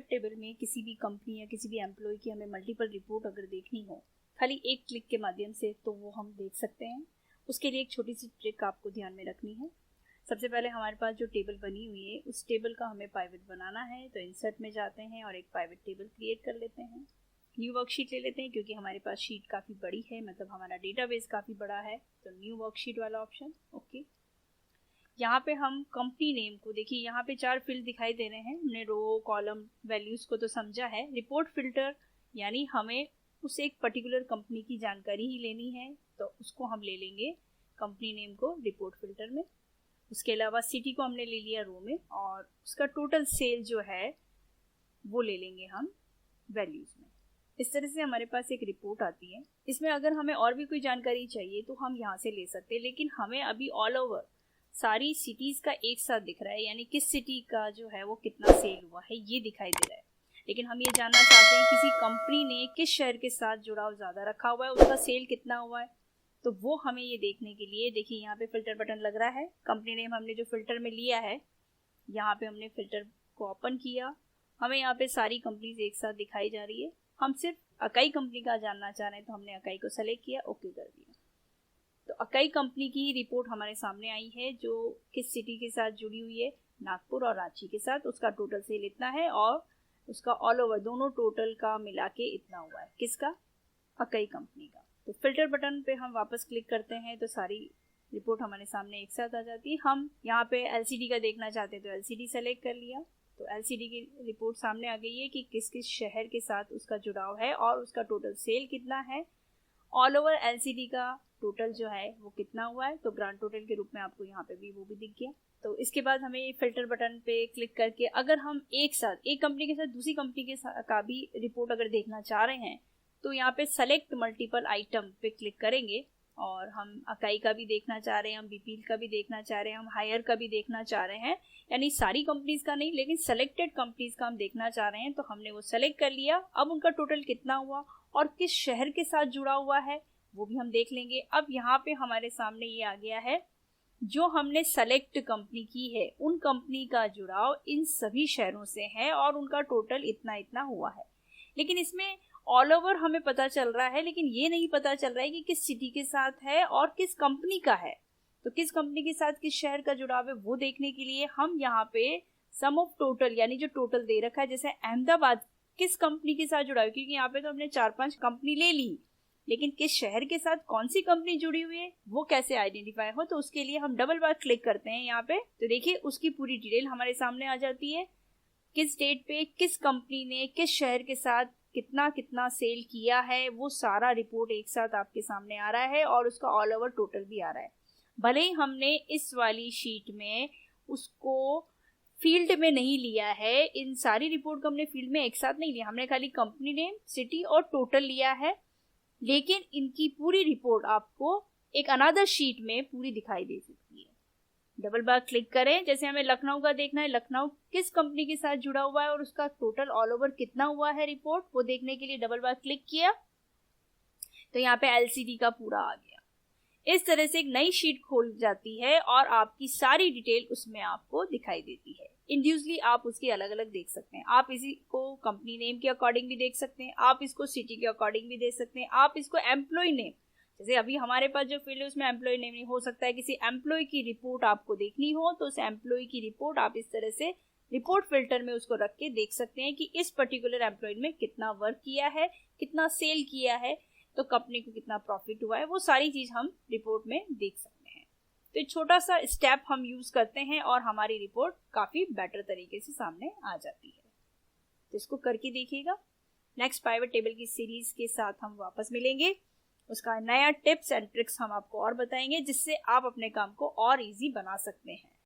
Pivot table में किसी भी कंपनी या किसी भी एम्प्लॉय की हमें मल्टीपल रिपोर्ट अगर देखनी हो खाली एक क्लिक के माध्यम से, तो वो हम देख सकते हैं। उसके लिए एक छोटी सी ट्रिक आपको ध्यान में रखनी है। सबसे पहले हमारे पास जो टेबल बनी हुई है उस टेबल का हमें पाइवट बनाना है, तो इंसर्ट में जाते हैं और एक पाइवट टेबल क्रिएट कर लेते हैं। न्यू वर्कशीट ले लेते हैं क्योंकि हमारे पास शीट काफ़ी बड़ी है, मतलब हमारा डेटाबेस काफ़ी बड़ा है, तो न्यू वर्कशीट वाला ऑप्शन। ओके, यहाँ पे हम कंपनी नेम को देखिए, यहाँ पे 4 फील्ड दिखाई दे रहे हैं। हमने रो कॉलम वैल्यूज़ को तो समझा है। रिपोर्ट फिल्टर यानी हमें उस एक पर्टिकुलर कंपनी की जानकारी ही लेनी है, तो उसको हम ले लेंगे कंपनी नेम को रिपोर्ट फिल्टर में। उसके अलावा सिटी को हमने ले लिया रो में, और उसका टोटल सेल जो है वो ले लेंगे हम वैल्यूज़ में। इस तरह से हमारे पास एक रिपोर्ट आती है। इसमें अगर हमें और भी कोई जानकारी चाहिए तो हम यहाँ से ले सकते हैं, लेकिन हमें अभी ऑल ओवर सारी सिटीज़ का एक साथ दिख रहा है, यानी किस सिटी का जो है वो कितना सेल हुआ है ये दिखाई दे रहा है। लेकिन हम ये जानना चाहते हैं किसी कंपनी ने किस शहर के साथ जुड़ाव ज़्यादा रखा हुआ है, उसका सेल कितना हुआ है, तो वो हमें ये देखने के लिए देखिए यहाँ पे फिल्टर बटन लग रहा है। कंपनी नेम हमने जो फिल्टर में लिया है, यहाँ पे हमने फिल्टर को ओपन किया, हमें यहाँ पे सारी कंपनीज एक साथ दिखाई जा रही है। हम सिर्फ अकाई कंपनी का जानना चाह रहे हैं, तो हमने अकाई को सेलेक्ट किया, ओके कर दिया। तो अकाई कंपनी की रिपोर्ट हमारे सामने आई है, जो किस सिटी के साथ जुड़ी हुई है, नागपुर और रांची के साथ। उसका टोटल सेल इतना है और उसका ऑल ओवर दोनों टोटल का मिला के इतना हुआ है। किसका? अकाई कंपनी का। तो फिल्टर बटन पे हम वापस क्लिक करते हैं तो सारी रिपोर्ट हमारे सामने एक साथ आ जाती है। हम यहाँ पे एलसीडी का देखना चाहते हैं तो एलसीडी सेलेक्ट कर लिया, तो एलसीडी की रिपोर्ट सामने आ गई है कि किस किस शहर के साथ उसका जुड़ाव है और उसका टोटल सेल कितना है। ऑल ओवर एलसीडी का टोटल जो है वो कितना हुआ है, तो ग्रांड टोटल के रूप में आपको यहाँ पे भी वो भी दिख गया। तो इसके बाद हमें फिल्टर बटन पे क्लिक करके अगर हम एक साथ एक कंपनी के साथ दूसरी कंपनी के साथ का भी रिपोर्ट अगर देखना चाह रहे हैं, तो यहाँ पे सेलेक्ट मल्टीपल आइटम पे क्लिक करेंगे और हम अकाई का भी देखना चाह रहे हैं, हम बीपीएल का भी देखना चाह रहे हैं, हम हायर का भी देखना चाह रहे हैं, यानी सारी कंपनीज का नहीं लेकिन सेलेक्टेड कंपनीज का हम देखना चाह रहे हैं, तो हमने वो सेलेक्ट कर लिया। अब उनका टोटल कितना हुआ और किस शहर के साथ जुड़ा हुआ है वो भी हम देख लेंगे। अब यहाँ पे हमारे सामने ये आ गया है, जो हमने सेलेक्ट कंपनी की है उन कंपनी का जुड़ाव इन सभी शहरों से है और उनका टोटल इतना इतना हुआ है। लेकिन इसमें ऑल ओवर हमें पता चल रहा है, लेकिन ये नहीं पता चल रहा है कि किस सिटी के साथ है और किस कंपनी का है। तो किस कंपनी के साथ किस शहर का जुड़ाव है वो देखने के लिए हम यहाँ पे सम ऑफ टोटल यानी जो टोटल दे रखा है, जैसे अहमदाबाद किस कंपनी के साथ जुड़ा है, क्योंकि यहाँ पे तो हमने 4-5 कंपनी ले ली, लेकिन किस शहर के साथ कौन सी कंपनी जुड़ी हुई है वो कैसे आइडेंटिफाई हो, तो उसके लिए हम डबल बार क्लिक करते हैं यहाँ पे। तो देखिए उसकी पूरी डिटेल हमारे सामने आ जाती है, किस डेट पे किस कंपनी ने किस शहर के साथ कितना कितना सेल किया है, वो सारा रिपोर्ट एक साथ आपके सामने आ रहा है और उसका ऑल ओवर टोटल भी आ रहा है। भले ही हमने इस वाली शीट में उसको फील्ड में नहीं लिया है, इन सारी रिपोर्ट को हमने फील्ड में एक साथ नहीं लिया, हमने खाली कंपनी नेम, सिटी और टोटल लिया है, लेकिन इनकी पूरी रिपोर्ट आपको एक अनदर शीट में पूरी दिखाई दे सकती है। डबल बार क्लिक करें, जैसे हमें लखनऊ का देखना है, लखनऊ किस कंपनी के साथ जुड़ा हुआ है और उसका टोटल ऑल ओवर कितना हुआ है रिपोर्ट, वो देखने के लिए डबल बार क्लिक किया तो यहाँ पे एलसीडी का पूरा आ गया। इस तरह से एक नई शीट खोल जाती है और आपकी सारी डिटेल उसमें आपको दिखाई देती है। इंडिविजुअली आप उसके अलग अलग देख सकते हैं, आप इसी को कंपनी नेम के अकॉर्डिंग भी देख सकते हैं, आप इसको सिटी के अकॉर्डिंग भी देख सकते हैं, आप इसको एम्प्लॉय नेम, जैसे अभी हमारे पास जो फील्ड है उसमें एम्प्लॉय नेम नहीं हो सकता है, किसी एम्प्लॉय की रिपोर्ट आपको देखनी हो तो उस एम्प्लॉय की रिपोर्ट आप इस तरह से रिपोर्ट फिल्टर में उसको रख के देख सकते हैं कि इस पर्टिकुलर एम्प्लॉय में कितना वर्क किया है, कितना सेल किया है, तो कंपनी को कितना प्रॉफिट हुआ है, वो सारी चीज हम रिपोर्ट में देख सकते हैं। तो एक छोटा सा स्टेप हम यूज करते हैं और हमारी रिपोर्ट काफी बेटर तरीके से सामने आ जाती है। तो इसको करके देखिएगा। नेक्स्ट पाइवट टेबल की सीरीज के साथ हम वापस मिलेंगे, उसका नया टिप्स एंड ट्रिक्स हम आपको और बताएंगे जिससे आप अपने काम को और इजी बना सकते हैं।